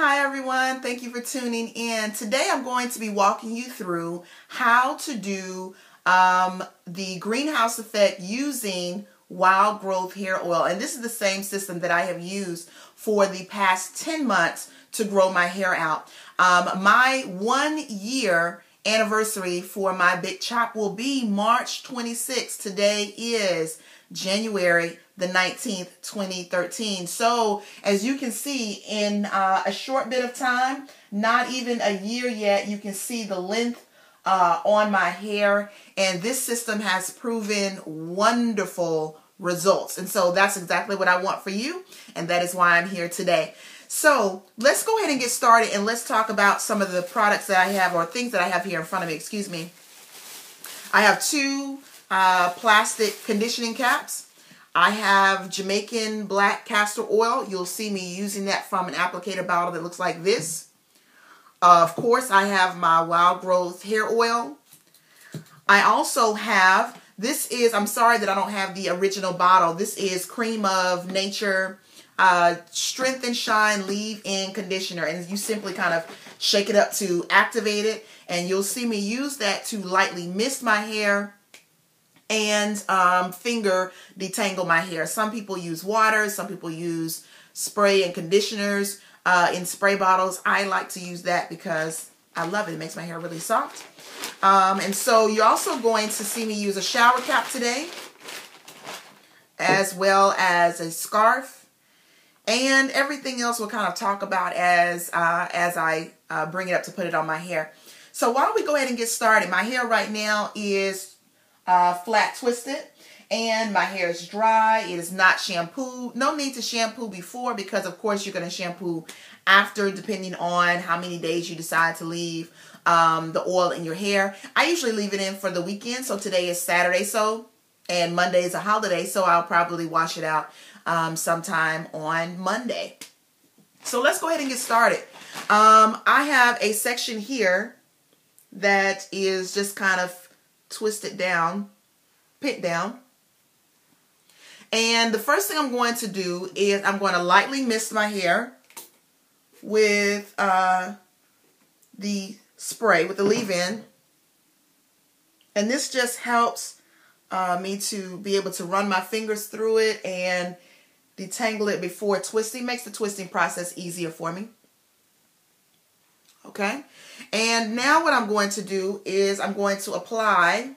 Hi everyone, thank you for tuning in. Today I'm going to be walking you through how to do the greenhouse effect using Wild Growth Hair Oil. And this is the same system that I have used for the past 10 months to grow my hair out. My 1 year anniversary for my big chop will be March 26th. Today is January the 19th, 2013. So as you can see, in a short bit of time, not even a year yet, you can see the length on my hair, and this system has proven wonderful results. And so that's exactly what I want for you, and that is why I'm here today. So let's go ahead and get started, and let's talk about some of the products that I have, or things that I have here in front of me, excuse me. I have two plastic conditioning caps. I have Jamaican black castor oil. You'll see me using that from an applicator bottle that looks like this. Of course, I have my Wild Growth hair oil. I also have, this is, I'm sorry that I don't have the original bottle. This is Cream of Nature Strength and Shine Leave-In Conditioner. And you simply kind of shake it up to activate it. And you'll see me use that to lightly mist my hair and finger detangle my hair. Some people use water, some people use spray and conditioners in spray bottles. I like to use that because I love it. It makes my hair really soft. And so you're also going to see me use a shower cap today, as well as a scarf, and everything else we'll kind of talk about as I bring it up to put it on my hair. So why don't we go ahead and get started? My hair right now is flat twisted, and my hair is dry. It is not shampooed. No need to shampoo before, because of course you're going to shampoo after, depending on how many days you decide to leave the oil in your hair. I usually leave it in for the weekend, so today is Saturday, and Monday is a holiday, so I'll probably wash it out sometime on Monday. So let's go ahead and get started. I have a section here that is just kind of twisted down, pit down. And the first thing I'm going to do is I'm going to lightly mist my hair with the spray, with the leave-in. And this just helps me to be able to run my fingers through it and detangle it before twisting. Makes the twisting process easier for me. Okay, and now what I'm going to do is I'm going to apply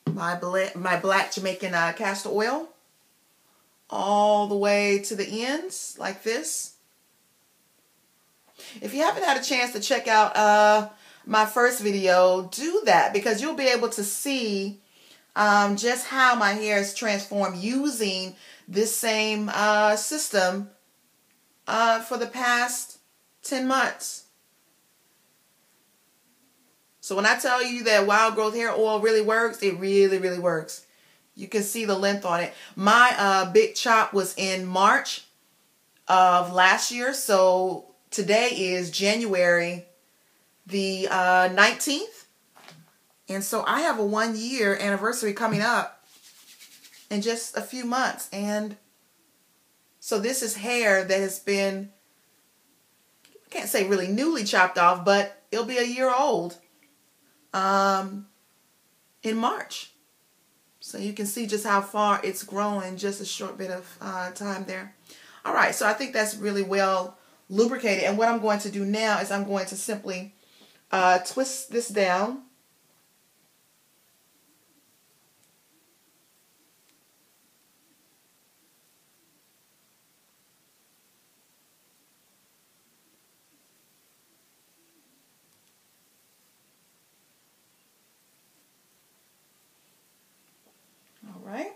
my black Jamaican castor oil all the way to the ends, like this. If you haven't had a chance to check out my first video, do that, because you'll be able to see just how my hair is transformed using this same system for the past 10 months. So when I tell you that Wild Growth hair oil really works, it really, really works. You can see the length on it. My big chop was in March of last year, so today is January the 19th. And so I have a 1 year anniversary coming up in just a few months. And so this is hair that has been, I can't say really newly chopped off, but it'll be a year old in March. So you can see just how far it's grown in just a short bit of time there. All right, so I think that's really well lubricated. And what I'm going to do now is I'm going to simply twist this down. Right.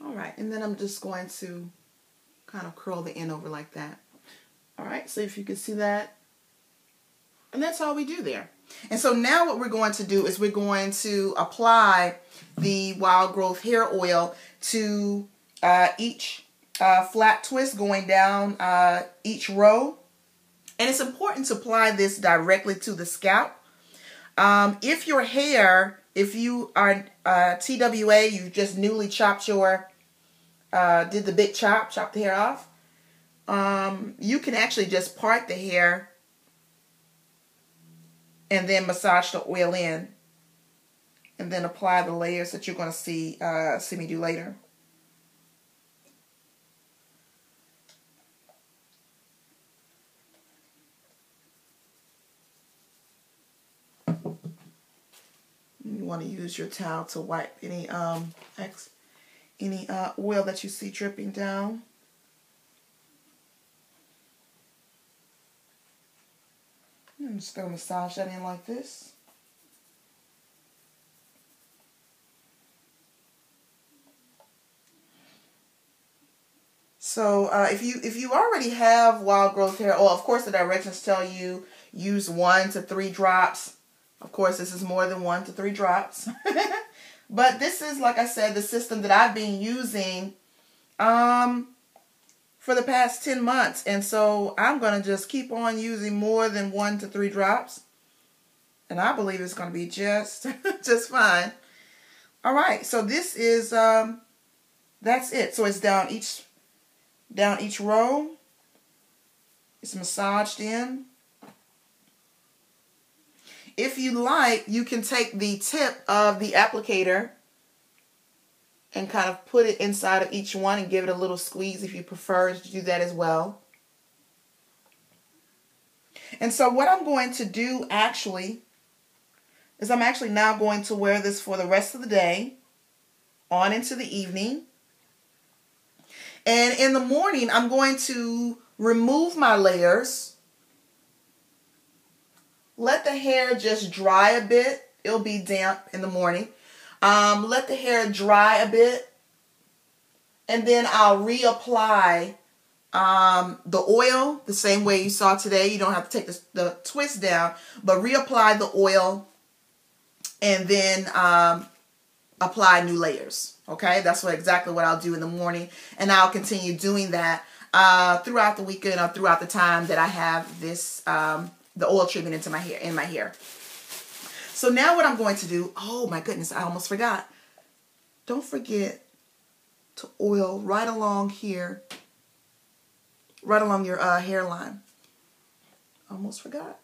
All right, and then I'm just going to kind of curl the end over like that. All right, so if you can see that, and that's all we do there. And so now what we're going to do is we're going to apply the Wild Growth hair oil to each flat twist, going down each row. And it's important to apply this directly to the scalp. If your hair, if you are TWA, you just newly chopped your, did the big chop the hair off, you can actually just part the hair and then massage the oil in and then apply the layers that you're going to see me do later. You want to use your towel to wipe any oil that you see dripping down. I'm just going to massage that in like this. So if you already have wild growth hair oil, of course the directions tell you use 1 to 3 drops. Of course, this is more than 1 to 3 drops. But this is, like I said, the system that I've been using for the past 10 months. And so I'm going to just keep on using more than 1 to 3 drops. And I believe it's going to be just fine. All right, so this is, that's it. So it's down each row. It's massaged in. If you like, you can take the tip of the applicator and kind of put it inside of each one and give it a little squeeze if you prefer to do that as well. And so what I'm going to do actually is I'm actually now going to wear this for the rest of the day on into the evening. And in the morning, I'm going to remove my layers. Let the hair just dry a bit. It'll be damp in the morning. Let the hair dry a bit. And then I'll reapply the oil the same way you saw today. You don't have to take the twist down, but reapply the oil and then apply new layers. Okay, that's exactly what I'll do in the morning. And I'll continue doing that throughout the weekend or throughout the time that I have this the oil treatment into my hair. So now what I'm going to do, oh my goodness, I almost forgot. Don't forget to oil right along here, right along your hairline. Almost forgot.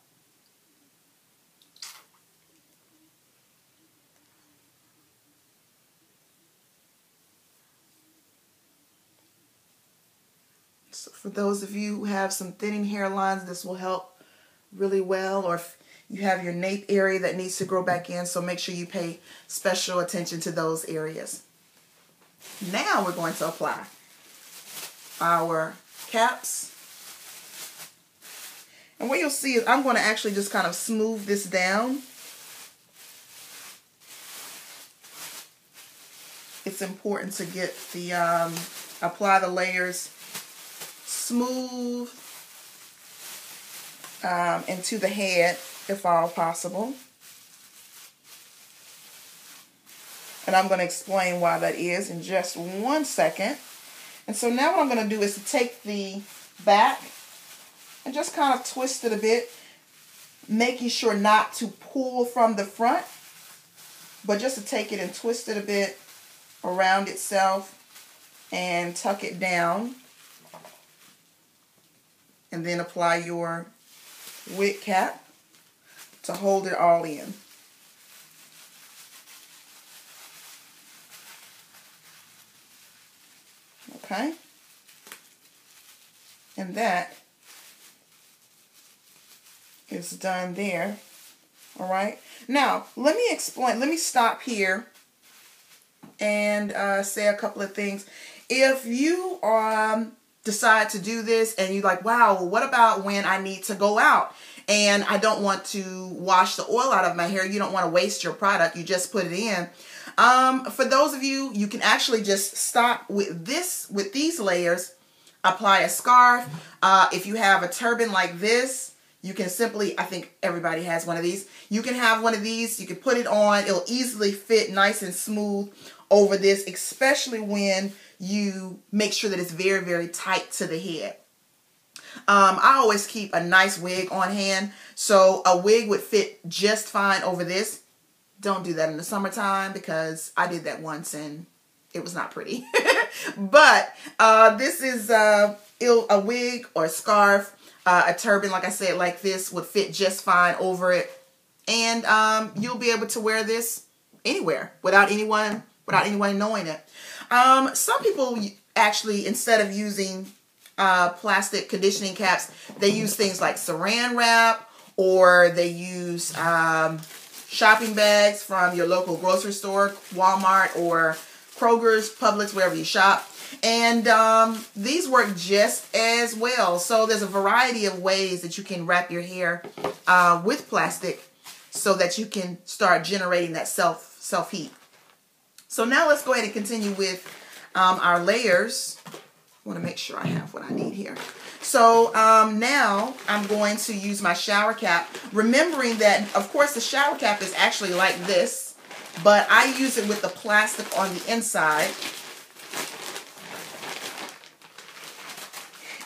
So for those of you who have some thinning hairlines, this will help really well, or if you have your nape area that needs to grow back in, so make sure you pay special attention to those areas. Now we're going to apply our caps. And what you'll see is I'm going to actually just kind of smooth this down. It's important to get the, apply the layers smooth into the head, if all possible. And I'm going to explain why that is in just 1 second. And so now what I'm going to do is to take the back and just kind of twist it a bit, making sure not to pull from the front, but just to take it and twist it a bit around itself and tuck it down. And then apply your wig cap to hold it all in. Okay? And that is done there. All right? Now, let me explain. Let me stop here and say a couple of things. If you decide to do this and you're like, wow, well, what about when I need to go out and I don't want to wash the oil out of my hair? You don't want to waste your product. You just put it in. For those of you, you can actually just stop with these layers, apply a scarf. If you have a turban like this, you can simply, I think everybody has one of these. You can have one of these. You can put it on. It'll easily fit nice and smooth over this, especially when you make sure that it's very, very tight to the head. I always keep a nice wig on hand, so a wig would fit just fine over this. Don't do that in the summertime because I did that once and it was not pretty. But this is a wig or a scarf, a turban, like I said, like this would fit just fine over it. And you'll be able to wear this anywhere without anyone knowing it. Some people actually, instead of using plastic conditioning caps, they use things like saran wrap, or they use shopping bags from your local grocery store, Walmart or Kroger's, Publix, wherever you shop. And these work just as well. So there's a variety of ways that you can wrap your hair with plastic so that you can start generating that self-heat. So now let's go ahead and continue with our layers. I want to make sure I have what I need here. So now I'm going to use my shower cap, remembering that, of course, the shower cap is actually like this, but I use it with the plastic on the inside.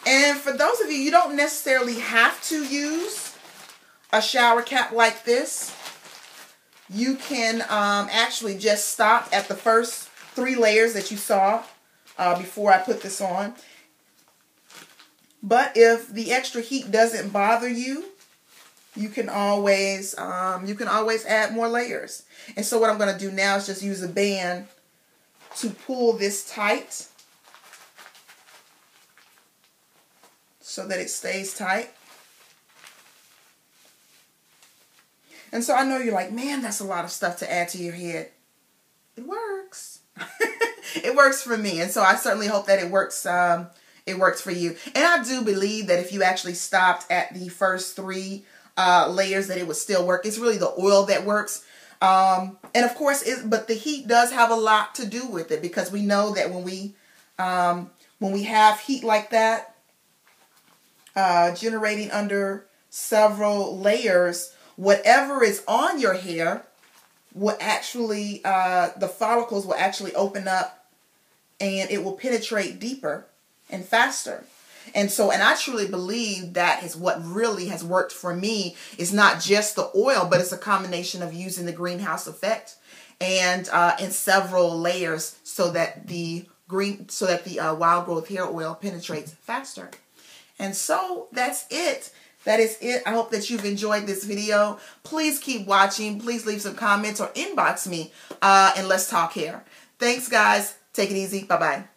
And for those of you, you don't necessarily have to use a shower cap like this. You can actually just stop at the first 3 layers that you saw before I put this on. But if the extra heat doesn't bother you, you can always add more layers. And so what I'm going to do now is just use a band to pull this tight so that it stays tight. And so I know you're like, man, that's a lot of stuff to add to your head. It works. It works for me. And so I certainly hope that it works for you. And I do believe that if you actually stopped at the first 3 layers, that it would still work. It's really the oil that works. And of course, but the heat does have a lot to do with it, because we know that when we have heat like that, generating under several layers, whatever is on your hair will actually, the follicles will actually open up and it will penetrate deeper and faster. And so, and I truly believe that is what really has worked for me, is not just the oil, but it's a combination of using the greenhouse effect and in several layers so that the wild growth hair oil penetrates faster. And so that's it. That is it. I hope that you've enjoyed this video. Please keep watching. Please leave some comments or inbox me and let's talk hair. Thanks, guys. Take it easy. Bye-bye.